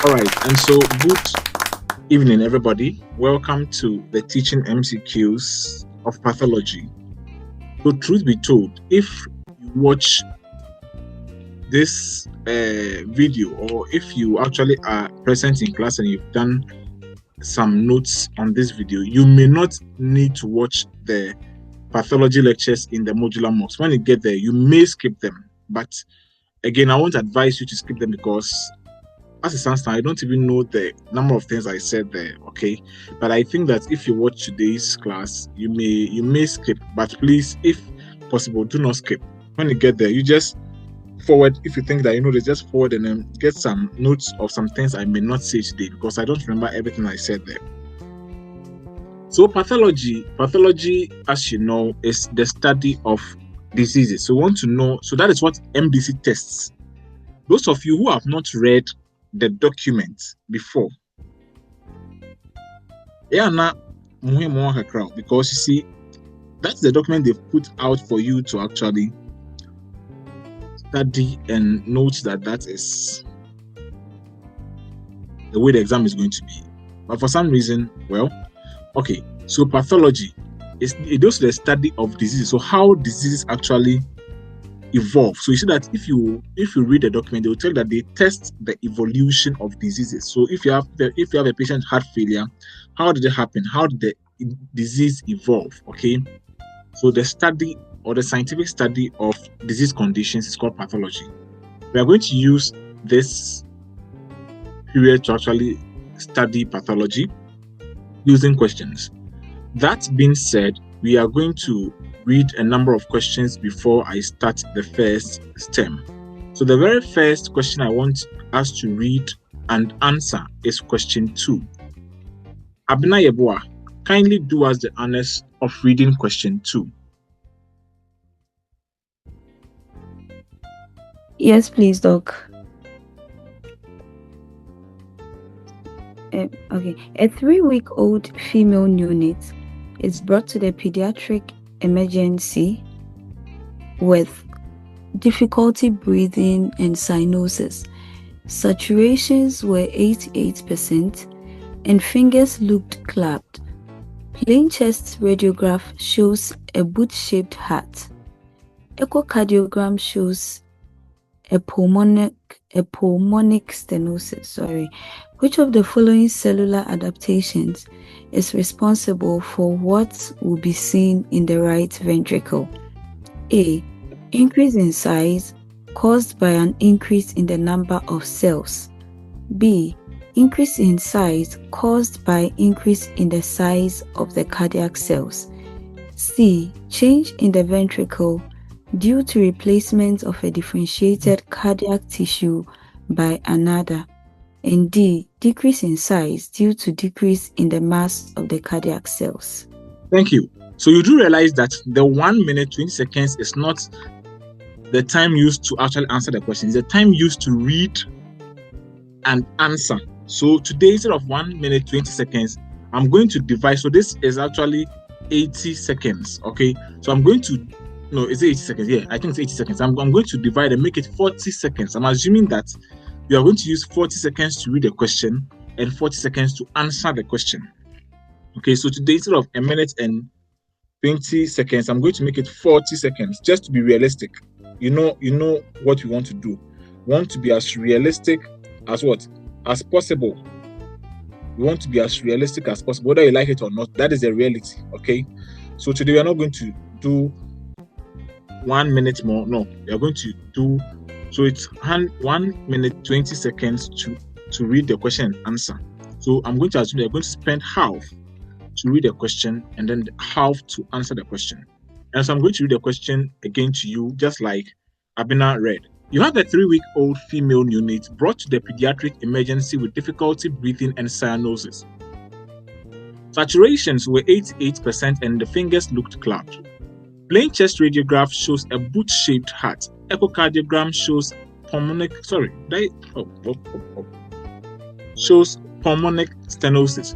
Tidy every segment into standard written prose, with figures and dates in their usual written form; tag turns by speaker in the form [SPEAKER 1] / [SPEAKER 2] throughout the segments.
[SPEAKER 1] All right, and so good evening, everybody. Welcome to the teaching MCQs of pathology. So, truth be told, if you watch this video, or if you actually are present in class and you've done some notes on this video, you may not need to watch the pathology lectures in the modular mocks. When you get there, you may skip them. But again, I won't advise you to skip them because as it stands now, I don't even know the number of things I said there, okay? But I think that if you watch today's class, you may skip, but please, if possible, do not skip. When you get there, you just forward. If you think that you know, just forward and then get some notes of some things I may not say today because I don't remember everything I said there. So pathology, as you know, is the study of diseases. So you want to know, so that is what MDC tests. Those of you who have not read the document before, because you see, that's the document they've put out for you to actually study and note that is the way the exam is going to be. But for some reason, well, okay, so pathology is the study of diseases. So how diseases actually evolve. So you see that if you read the document, they will tell you that they test the evolution of diseases. So if you have a patient heart failure, how did it happen? How did the disease evolve? Okay, so the study or the scientific study of disease conditions is called pathology. We are going to use this period to actually study pathology using questions. That being said, we are going to read a number of questions before I start the first stem. So the very first question I want us to read and answer is question 2. Abina Yeboah, kindly do us the honors of reading question 2.
[SPEAKER 2] Yes, please, Doc. Okay. A 3-week-old female neonate is brought to the pediatric emergency with difficulty breathing and cyanosis. Saturations were 88% and fingers looked clapped. Plain chest radiograph shows a boot-shaped heart. Echocardiogram shows a pulmonic stenosis. Which of the following cellular adaptations is responsible for what will be seen in the right ventricle? A. Increase in size caused by an increase in the number of cells. B. Increase in size caused by increase in the size of the cardiac cells. C. Change in the ventricle due to replacement of a differentiated cardiac tissue by another. And D. Decrease in size due to decrease in the mass of the cardiac cells.
[SPEAKER 1] Thank you. So you do realize that the 1 minute 20 seconds is not the time used to actually answer the question. It's the time used to read and answer. So today, instead of 1 minute 20 seconds, I'm going to divide. So this is actually 80 seconds. Okay. So I'm going to, no, is it 80 seconds? Yeah, I think it's 80 seconds. I'm going to divide and make it 40 seconds. I'm assuming that you are going to use 40 seconds to read the question and 40 seconds to answer the question. Okay, so today, instead of 1 minute and 20 seconds, I'm going to make it 40 seconds just to be realistic. You know what we want to do. We want to be as realistic as as possible. We want to be as realistic as possible, whether you like it or not. That is the reality. Okay, so today we are not going to do 1 minute more. No, we are going to do. So it's 1 minute 20 seconds to read the question and answer. So I'm going to assume you're going to spend half to read the question and then half to answer the question. And so I'm going to read the question again to you, just like Abina read. You have a 3-week-old female neonate brought to the pediatric emergency with difficulty breathing and cyanosis. Saturations were 88% and the fingers looked clapped. Plain chest radiograph shows a boot-shaped heart. Echocardiogram shows pulmonic stenosis.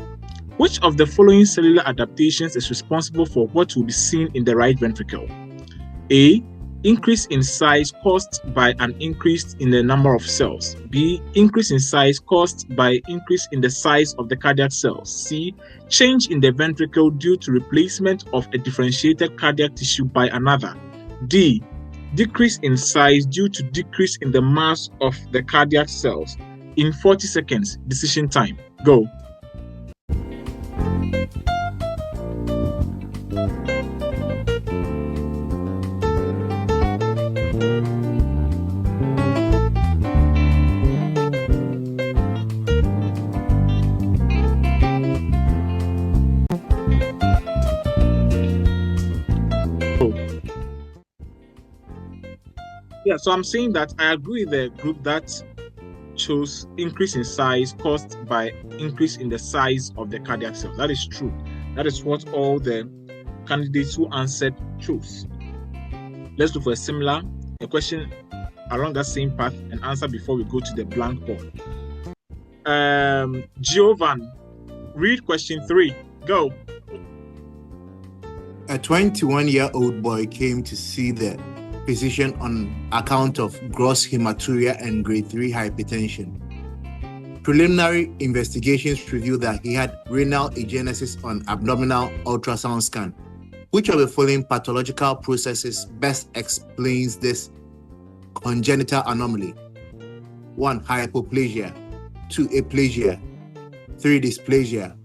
[SPEAKER 1] Which of the following cellular adaptations is responsible for what will be seen in the right ventricle? A. Increase in size caused by an increase in the number of cells. B. Increase in size caused by increase in the size of the cardiac cells. C. Change in the ventricle due to replacement of a differentiated cardiac tissue by another. D. Decrease in size due to decrease in the mass of the cardiac cells. In 40 seconds, decision time. Go. Yeah, so I'm saying that I agree with the group that chose increase in size caused by increase in the size of the cardiac cells. That is true. That is what all the candidates who answered chose. Let's look for a question along that same path and answer before we go to the blank board. Giovan, read question 3. Go.
[SPEAKER 3] A 21-year-old boy came to see the physician on account of gross hematuria and grade 3 hypertension. Preliminary investigations revealed that he had renal agenesis on abdominal ultrasound scan. Which of the following pathological processes best explains this congenital anomaly? 1. Hypoplasia. 2. Aplasia. 3. Dysplasia.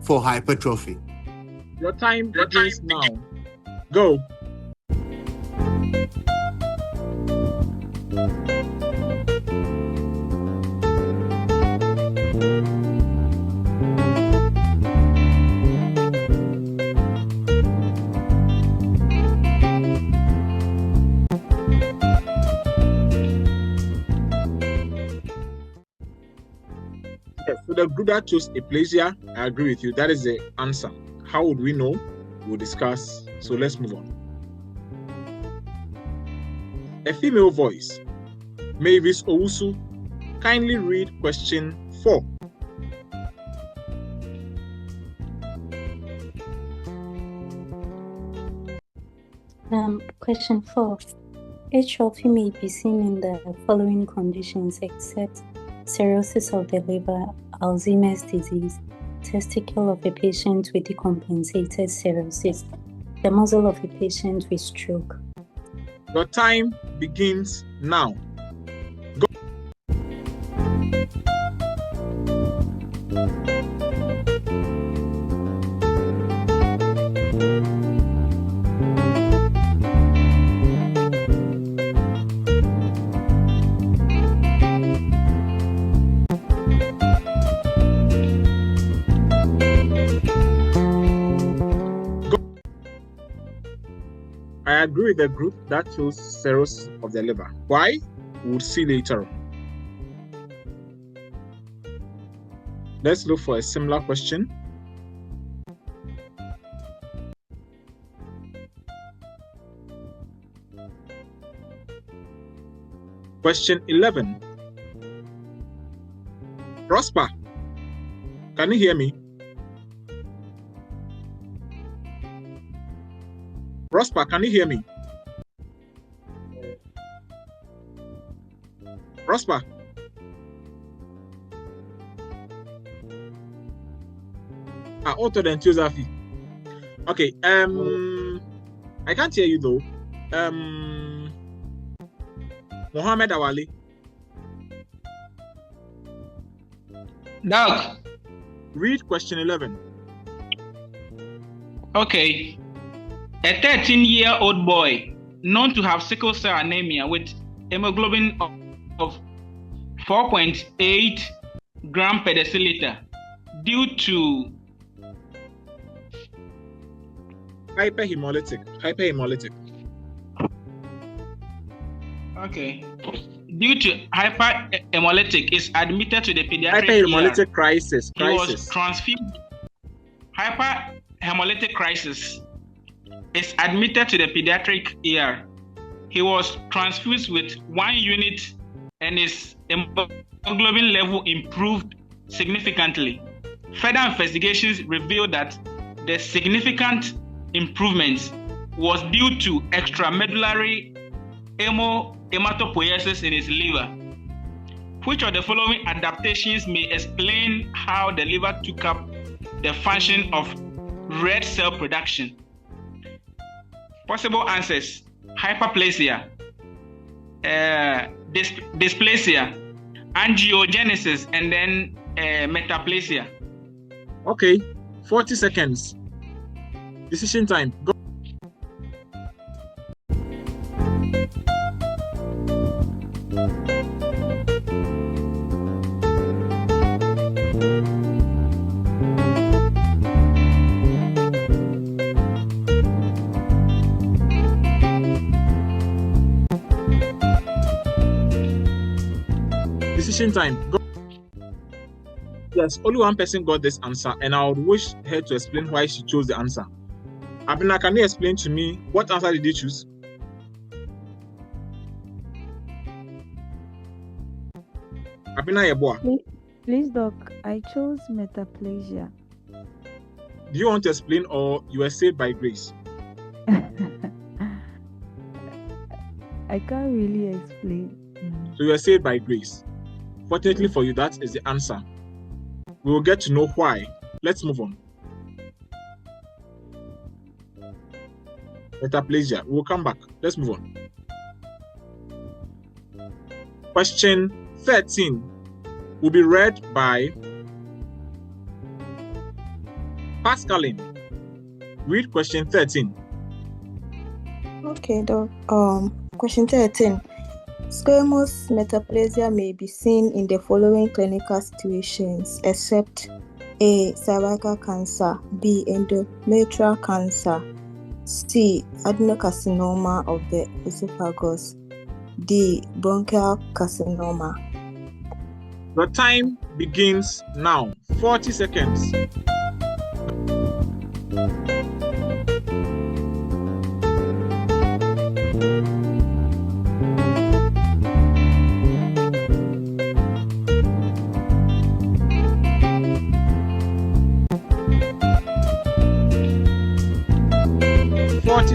[SPEAKER 3] 4. Hypertrophy.
[SPEAKER 1] Your time begins now. Go. Yes, so the group that chose aplasia, I agree with you. That is the answer. How would we know? We'll discuss. So let's move on. A female voice. Mavis Owusu, kindly read question 4.
[SPEAKER 4] Question 4. Atrophy may be seen in the following conditions except cirrhosis of the liver, Alzheimer's disease, testicle of a patient with decompensated cirrhosis, the muzzle of a patient with stroke.
[SPEAKER 1] Your time begins now. Go. I agree with the group that chose cirrhosis of the liver. Why? We'll see later on. Let's look for a similar question. Question 11. Prosper, can you hear me? Prosper, can you hear me? Prosper. Auto then Tuesday. Okay. I can't hear you though. Mohammed Awali.
[SPEAKER 5] Doug.
[SPEAKER 1] Read question 11.
[SPEAKER 5] Okay. A 13-year-old boy known to have sickle cell anemia with hemoglobin of 4.8 gram per deciliter due to
[SPEAKER 1] hyperhemolytic.
[SPEAKER 5] Okay. Due to hyperhemolytic is admitted to the pediatric
[SPEAKER 1] hyperhemolytic crisis.
[SPEAKER 5] He was transfused. Hyperhemolytic crisis is admitted to the pediatric ER. He was transfused with 1 unit and his hemoglobin level improved significantly. Further investigations revealed that the significant improvements was due to extramedullary hematopoiesis in his liver. Which of the following adaptations may explain how the liver took up the function of red cell production? Possible answers: hyperplasia, dysplasia, angiogenesis, and then metaplasia.
[SPEAKER 1] Okay, 40 seconds. Decision time. Go. Decision time. Go. Yes, only one person got this answer, and I would wish her to explain why she chose the answer. Abina, can you explain to me what answer did you choose? Abina Yeboah.
[SPEAKER 2] Please, Doc, I chose metaplasia.
[SPEAKER 1] Do you want to explain, or you were saved by grace?
[SPEAKER 2] I can't really explain.
[SPEAKER 1] So you were saved by grace. Fortunately for you, that is the answer. We will get to know why. Let's move on. Metaplasia. We'll come back. Let's move on. Question 13 will be read by Pascaline. Read question 13.
[SPEAKER 6] Okay, Doc. Question 13. Squamous metaplasia may be seen in the following clinical situations, except A. Cervical cancer, B. Endometrial cancer, C. Adenocarcinoma of the esophagus, D. Bronchial carcinoma.
[SPEAKER 1] The time begins now. 40 seconds.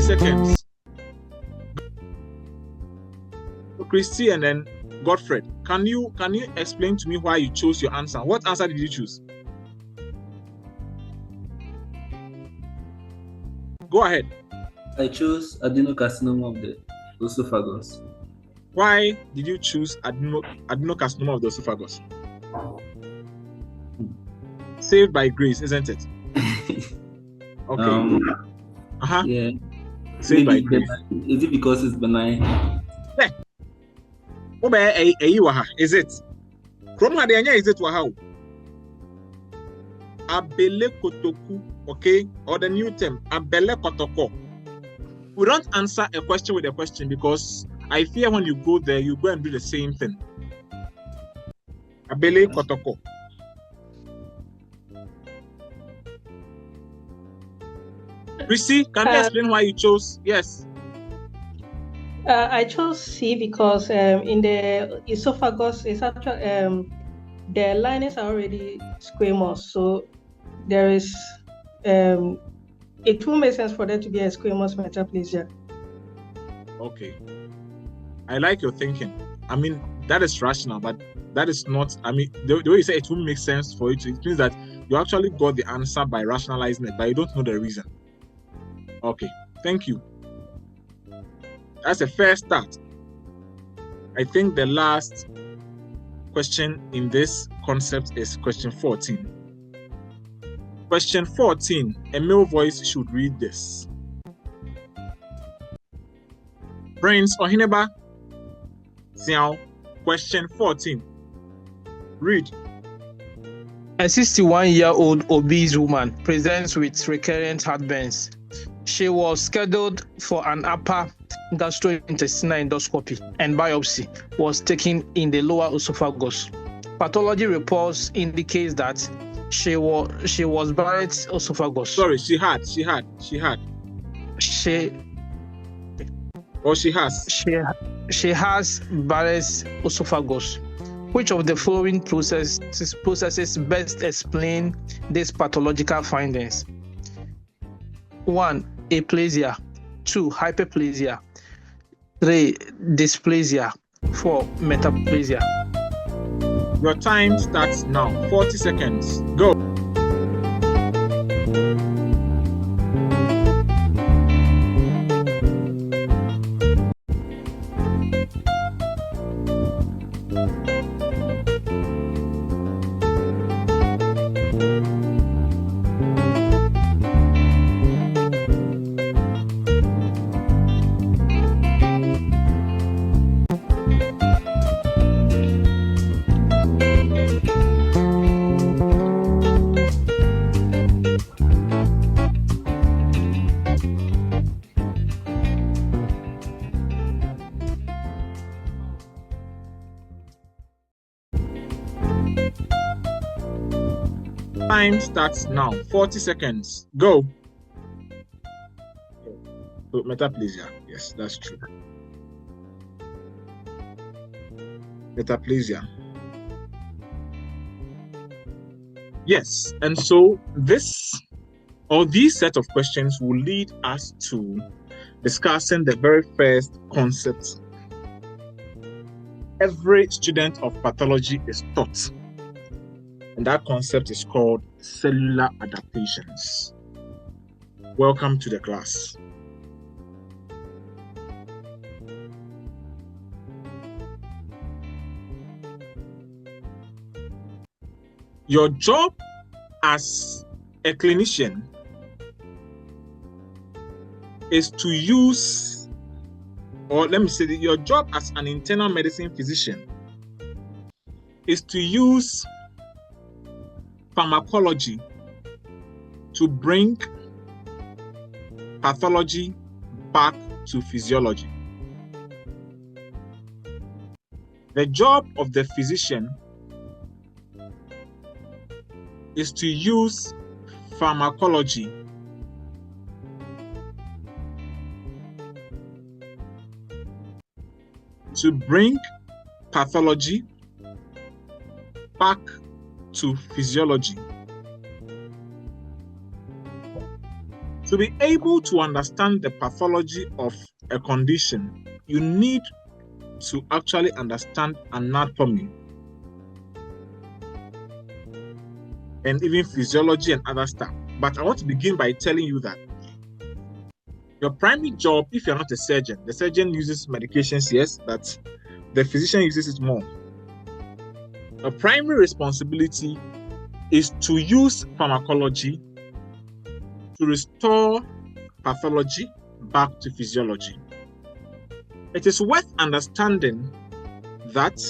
[SPEAKER 1] Seconds. So Christy and then Godfred, can you explain to me why you chose your answer? What answer did you choose? Go ahead.
[SPEAKER 7] I chose adenocarcinoma of the esophagus.
[SPEAKER 1] Why did you choose adenocarcinoma of the esophagus? Saved by grace, isn't it? Okay.
[SPEAKER 7] Yeah.
[SPEAKER 1] Saved by grace.
[SPEAKER 7] Is it because it's benign?
[SPEAKER 1] Is it? From Hadenya, is it Wahao? Abele kotoku, okay? Or the new term, Abele kotoko. We don't answer a question with a question because I fear when you go there, you go and do the same thing. Abele kotoko. Chrissy, can you explain why you chose? Yes.
[SPEAKER 8] I chose C because in the esophagus, it's actually the linings are already squamous, so there is it will make sense for there to be a squamous metaplasia.
[SPEAKER 1] Okay, I like your thinking. I mean, that is rational, but that is not. I mean, the way you say it will make sense for you to, it means that you actually got the answer by rationalizing it, but you don't know the reason. Okay, thank you. That's a fair start. I think the last question in this concept is question 14. Question 14, a male voice should read this. Prince Ohineba Xiao, question 14. Read.
[SPEAKER 9] A 61-year-old obese woman presents with recurrent heartburns. She was scheduled for an upper gastrointestinal endoscopy and biopsy was taken in the lower esophagus. Pathology reports indicates that she was Barrett's esophagus.
[SPEAKER 1] Sorry, she has. She has.
[SPEAKER 9] Barrett's esophagus. Which of the following processes best explain these pathological findings? 1. Aplasia. 2, hyperplasia. 3, dysplasia. 4, metaplasia.
[SPEAKER 1] Your time starts now. 40 seconds. Go. Time starts now. 40 seconds. Go. So, metaplasia. Yes, that's true. Metaplasia. Yes, and so these set of questions will lead us to discussing the very first concept every student of pathology is taught. And that concept is called cellular adaptations. Welcome to the class. Your job as a clinician is to use, or let me say that your job as an internal medicine physician is to use pharmacology to bring pathology back to physiology. The job of the physician is to use pharmacology to bring pathology back to physiology. To be able to understand the pathology of a condition, you need to actually understand anatomy and even physiology and other stuff. But I want to begin by telling you that your primary job, if you're not a surgeon, the surgeon uses medications, yes, but the physician uses it more. A primary responsibility is to use pharmacology to restore pathology back to physiology. It is worth understanding that,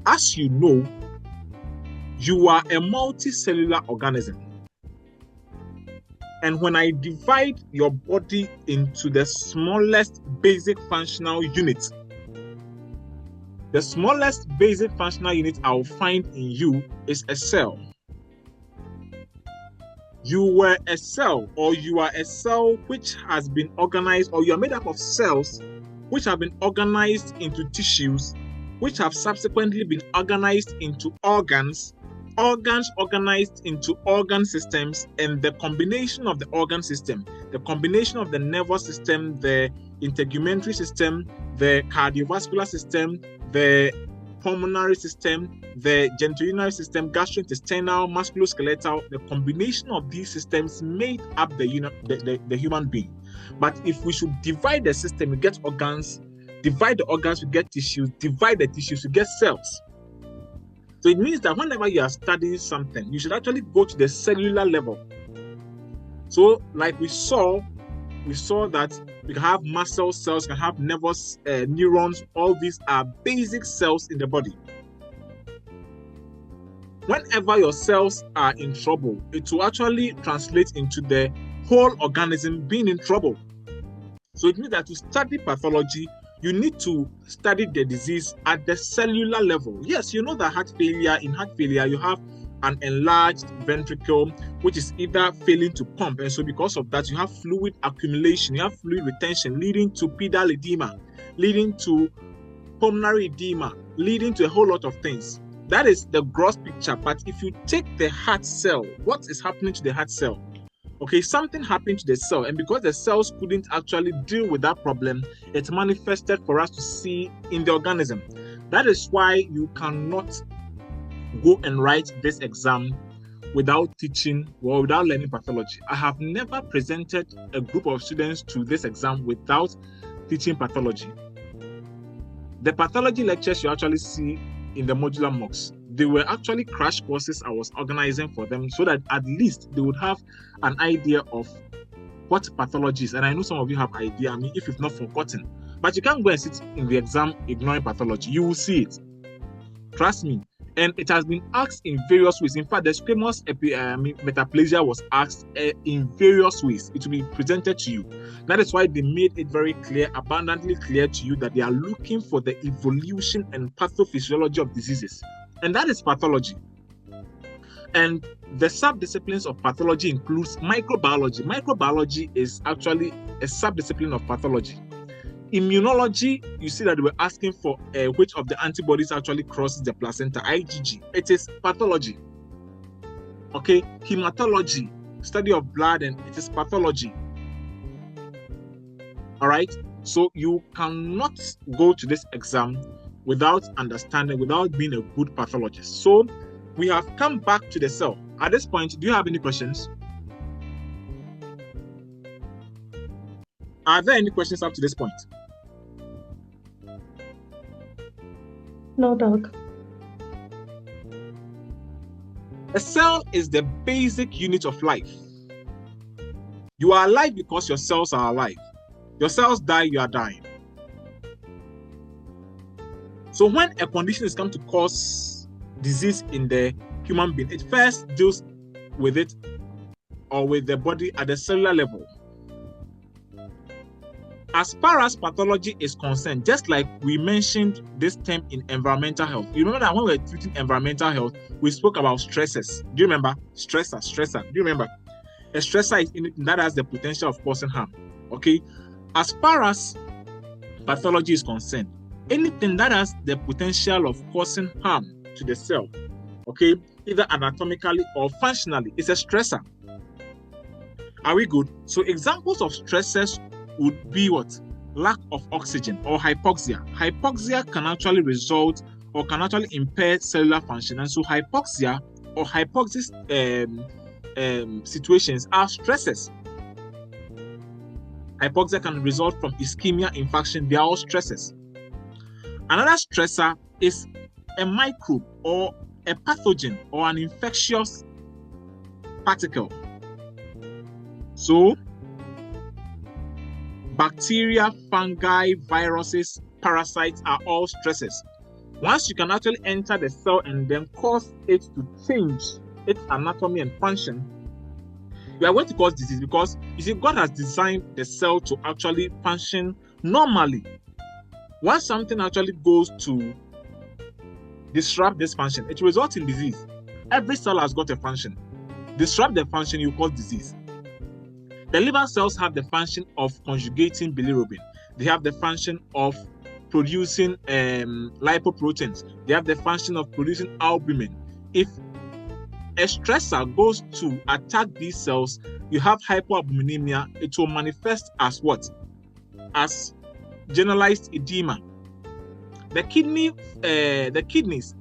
[SPEAKER 1] as you know, you are a multicellular organism. And when I divide your body into the smallest basic functional unit, the smallest basic functional unit I will find in you is a cell. You were a cell, or you are a cell which has been organized, or you are made up of cells which have been organized into tissues, which have subsequently been organized into organs, organs organized into organ systems, and the combination of the organ system, the combination of the nervous system, the integumentary system, the cardiovascular system, the pulmonary system, the genitourinary system, gastrointestinal, musculoskeletal, the combination of these systems made up the human being. But if we should divide the system, we get organs, divide the organs, we get tissues, divide the tissues, we get cells. So it means that whenever you are studying something, you should actually go to the cellular level. So like we saw that we can have muscle cells, we can have nervous neurons. All these are basic cells in the body. Whenever your cells are in trouble, it will actually translate into the whole organism being in trouble. So it means that to study pathology, you need to study the disease at the cellular level. Yes, you know that in heart failure, you have an enlarged ventricle, which is either failing to pump. And so because of that, you have fluid accumulation, you have fluid retention, leading to pedal edema, leading to pulmonary edema, leading to a whole lot of things. That is the gross picture. But if you take the heart cell, what is happening to the heart cell? Okay, something happened to the cell, and because the cells couldn't actually deal with that problem, it manifested for us to see in the organism. That is why you cannot go and write this exam without teaching or without learning pathology. I have never presented a group of students to this exam without teaching pathology. The pathology lectures you actually see in the modular mocks, they were actually crash courses I was organizing for them so that at least they would have an idea of what pathology is. And I know some of you have idea, I mean, if you've not forgotten. But you can't go and sit in the exam ignoring pathology. You will see it. Trust me. And it has been asked in various ways. In fact, the squamous metaplasia was asked in various ways. It will be presented to you. That is why they made it very clear, abundantly clear to you that they are looking for the evolution and pathophysiology of diseases. And that is pathology. And the subdisciplines of pathology includes microbiology. Microbiology is actually a subdiscipline of pathology. Immunology, you see that they were asking for which of the antibodies actually crosses the placenta, IgG. It is pathology. Okay, hematology, study of blood, and it is pathology. All right, so you cannot go to this exam without understanding, without being a good pathologist. So we have come back to the cell. At this point, do you have any questions? Are there any questions up to this point?
[SPEAKER 8] No, Doc.
[SPEAKER 1] A cell is the basic unit of life. You are alive because your cells are alive. Your cells die, you are dying. So when a condition is come to cause disease in the human being, it first deals with it or with the body at the cellular level. As far as pathology is concerned, just like we mentioned this term in environmental health, you remember that when we were treating environmental health, we spoke about stresses. Do you remember? Stressor. Do you remember? A stressor is anything that has the potential of causing harm. Okay? As far as pathology is concerned, anything that has the potential of causing harm to the cell, okay, either anatomically or functionally, is a stressor. Are we good? So examples of stressors would be what? Lack of oxygen or hypoxia. Hypoxia can actually result or can actually impair cellular function. And so hypoxia or hypoxia situations are stresses. Hypoxia can result from ischemia, infarction. They are all stresses. Another stressor is a microbe or a pathogen or an infectious particle. So bacteria, fungi, viruses, parasites are all stresses. Once you can actually enter the cell and then cause it to change its anatomy and function, you are going to cause disease, because you see, God has designed the cell to actually function normally. Once something actually goes to disrupt this function, it results in disease. Every cell has got a function. Disrupt the function, you cause disease. The liver cells have the function of conjugating bilirubin. They have the function of producing lipoproteins. They have the function of producing albumin. If a stressor goes to attack these cells, you have hypoalbuminemia. It will manifest as what? As generalized edema. The kidneys,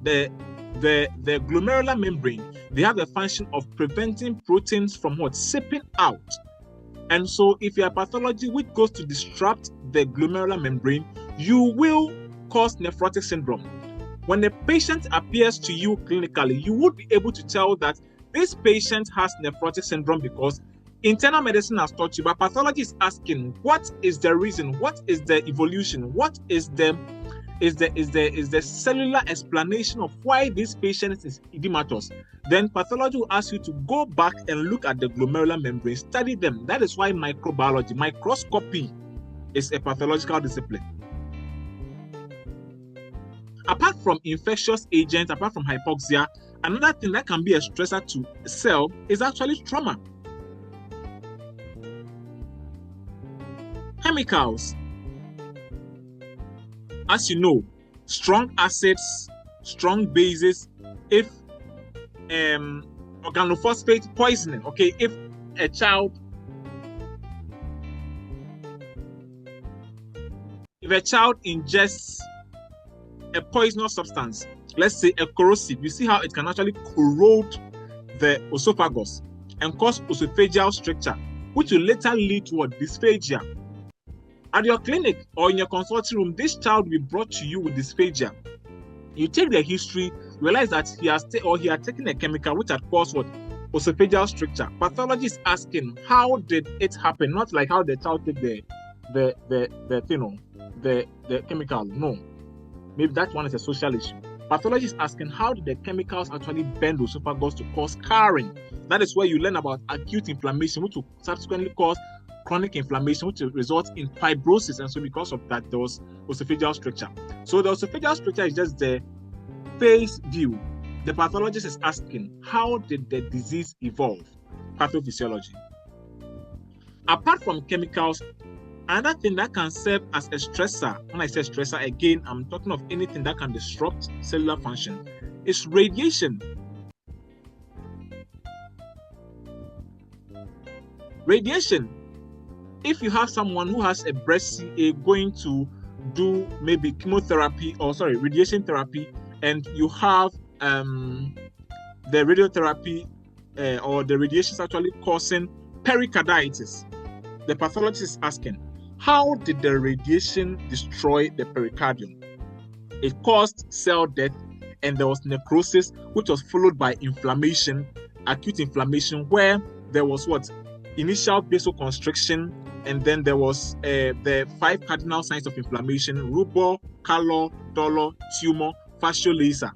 [SPEAKER 1] the glomerular membrane, they have the function of preventing proteins from what? Seeping out. And so if you have pathology which goes to disrupt the glomerular membrane, you will cause nephrotic syndrome. When the patient appears to you clinically, you would be able to tell that this patient has nephrotic syndrome because internal medicine has taught you, but pathology is asking, what is the reason? What is the evolution? What is the cellular explanation of why this patient is edematous? Then pathology will ask you to go back and look at the glomerular membrane, study them. That is why microbiology, microscopy, is a pathological discipline. Apart from infectious agents, apart from hypoxia, another thing that can be a stressor to a cell is actually trauma. Chemicals. As you know, strong acids, strong bases, if organophosphate poisoning, okay, if a child ingests a poisonous substance, let's say a corrosive, you see how it can actually corrode the esophagus and cause esophageal stricture, which will later lead to dysphagia. At your clinic or in your consulting room, this child will be brought to you with dysphagia. You take the history, realize that he had taken a chemical which had caused esophageal stricture. Pathology is asking, how did it happen? Not like how the child take the chemical. No, maybe that one is a social issue. Pathology is asking, how did the chemicals actually bend the esophagus to cause scarring? That is where you learn about acute inflammation, which will subsequently cause chronic inflammation, which will result in fibrosis. And so because of that, there was esophageal stricture. So the esophageal stricture is just the face view. The pathologist is asking, how did the disease evolve? Pathophysiology. Apart from chemicals, another thing that can serve as a stressor, when I say stressor, again, I'm talking of anything that can disrupt cellular function, is radiation. Radiation. If you have someone who has a breast CA going to do maybe radiation therapy, and you have the radiotherapy or the radiation is actually causing pericarditis, the pathologist is asking, how did the radiation destroy the pericardium? It caused cell death, and there was necrosis, which was followed by inflammation, acute inflammation, where there was initial vasoconstriction, and then there was the 5 cardinal signs of inflammation: rubor, calor, dolor, tumor, fasciolacer.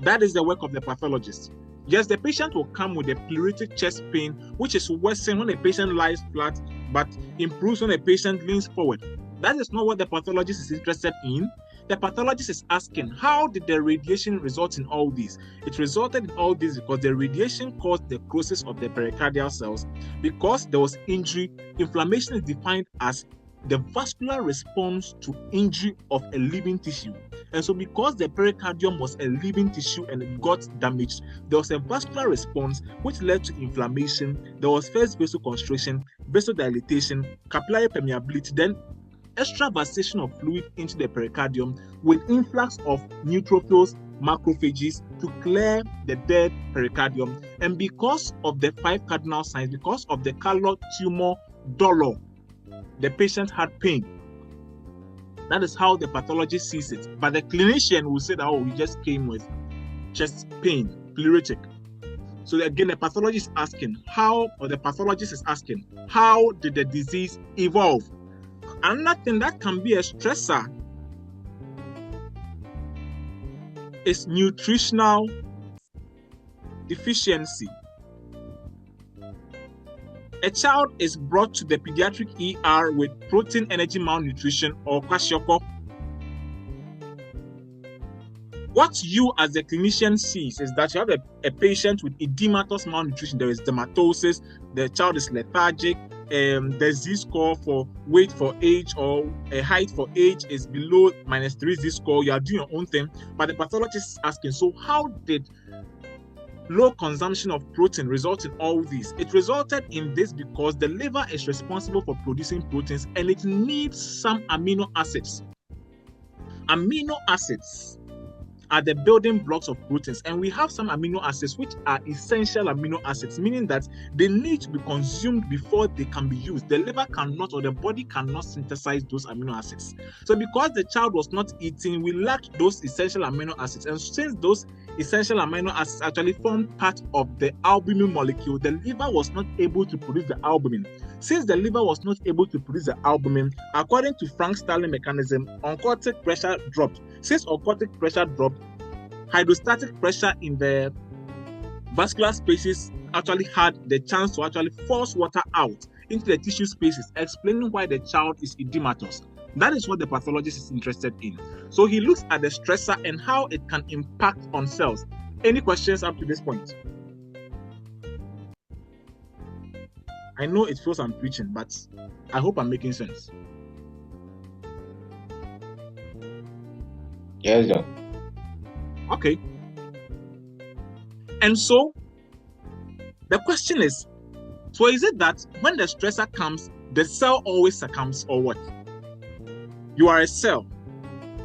[SPEAKER 1] That is the work of the pathologist. Yes, the patient will come with a pleuritic chest pain, which is worsened when a patient lies flat, but improves when a patient leans forward. That is not what the pathologist is interested in. The pathologist is asking, how did the radiation result in all this? It resulted in all this because the radiation caused necrosis of the pericardial cells. Because there was injury, inflammation is defined as the vascular response to injury of a living tissue. And so because the pericardium was a living tissue and it got damaged, there was a vascular response which led to inflammation. There was first vasoconstriction, vasodilatation, capillary permeability, then extravasation of fluid into the pericardium with influx of neutrophils, macrophages to clear the dead pericardium. And because of the 5 cardinal signs, because of the calor, tumor, dolor, the patient had pain. That is how the pathologist sees it. But the clinician will say that, oh, he just came with chest pain, pleuritic. So again, the pathologist is asking, how did the disease evolve? Another thing that can be a stressor is nutritional deficiency. A child is brought to the pediatric ER with protein energy malnutrition or kwashiorkor. What you as a clinician sees is that you have a patient with edematous malnutrition. There is dermatosis, the child is lethargic, the Z-score for weight for age or a height for age is below -3 Z-score. You are doing your own thing, but the pathologist is asking, so how did low consumption of protein result in all this? It resulted in this because the liver is responsible for producing proteins and it needs some amino acids. Amino acids are the building blocks of proteins, and we have some amino acids which are essential amino acids, meaning that they need to be consumed before they can be used. The liver cannot, or the body cannot synthesize those amino acids. So because the child was not eating, we lacked those essential amino acids, and since those essential amino acids actually form part of the albumin molecule, the liver was not able to produce the albumin. Since the liver was not able to produce the albumin, according to Frank-Starling mechanism, oncotic pressure dropped. Since oncotic pressure dropped, hydrostatic pressure in the vascular spaces actually had the chance to actually force water out into the tissue spaces, explaining why the child is edematous. That is what the pathologist is interested in. So he looks at the stressor and how it can impact on cells. Any questions up to this point? I know it feels I'm preaching, but I hope I'm making sense.
[SPEAKER 10] Yes, John.
[SPEAKER 1] Okay. And so the question is, So is it that when the stressor comes, the cell always succumbs, or what? You are a cell.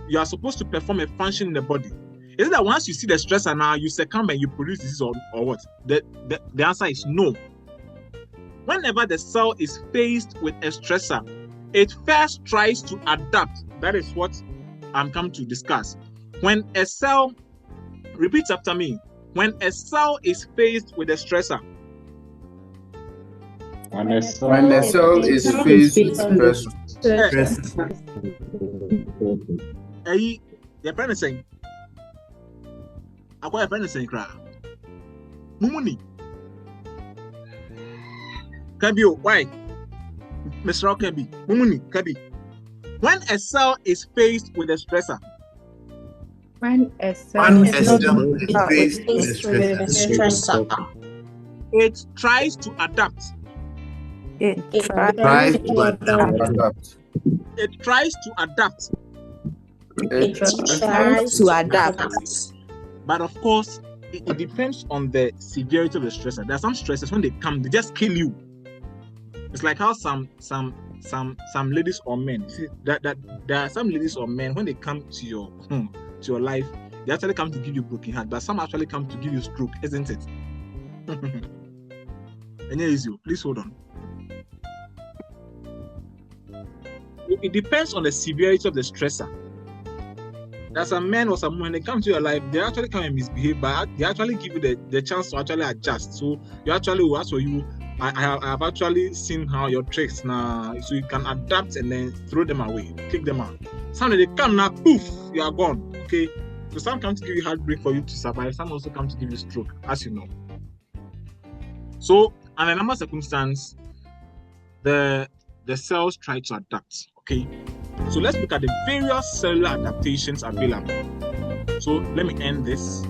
[SPEAKER 1] You are supposed to perform a function in the body. Is it that once you see the stressor now, you succumb and you produce disease, or what? The answer is no. Whenever the cell is faced with a stressor, it first tries to adapt. That is what I'm come to discuss. When a cell, repeat after me, when a cell is faced with a stressor,
[SPEAKER 10] when the cell is faced with stress.
[SPEAKER 1] Hey, your friend is saying, your friend is saying, Mumuni. Kabio, why? Mr. Kabi, Mumuni, Kabi. When a cell is faced with a stressor,
[SPEAKER 11] when a cell is
[SPEAKER 3] faced with a stressor,
[SPEAKER 1] it tries to adapt.
[SPEAKER 11] It tries to adapt.
[SPEAKER 1] It tries to adapt.
[SPEAKER 11] It tries to adapt.
[SPEAKER 1] But of course, it depends on the severity of the stressor. There are some stresses when they come, they just kill you. It's like how some ladies or men. See that there are some ladies or men, when they come to your life, they actually come to give you broken heart, but some actually come to give you stroke, isn't it? And here is you. Please hold on. It depends on the severity of the stressor. There's some men or some when they come to your life, they actually come and misbehave, but they actually give you the chance to actually adjust. So you actually will ask for you. I have actually seen how your tricks now, so you can adapt and then throw them away, kick them out. Some they come now, poof, you are gone. Okay. So some come to give you heartbreak for you to survive. Some also come to give you stroke, as you know. So, under a number of circumstances, the cells try to adapt. Okay. So let's look at the various cellular adaptations available. So let me end this.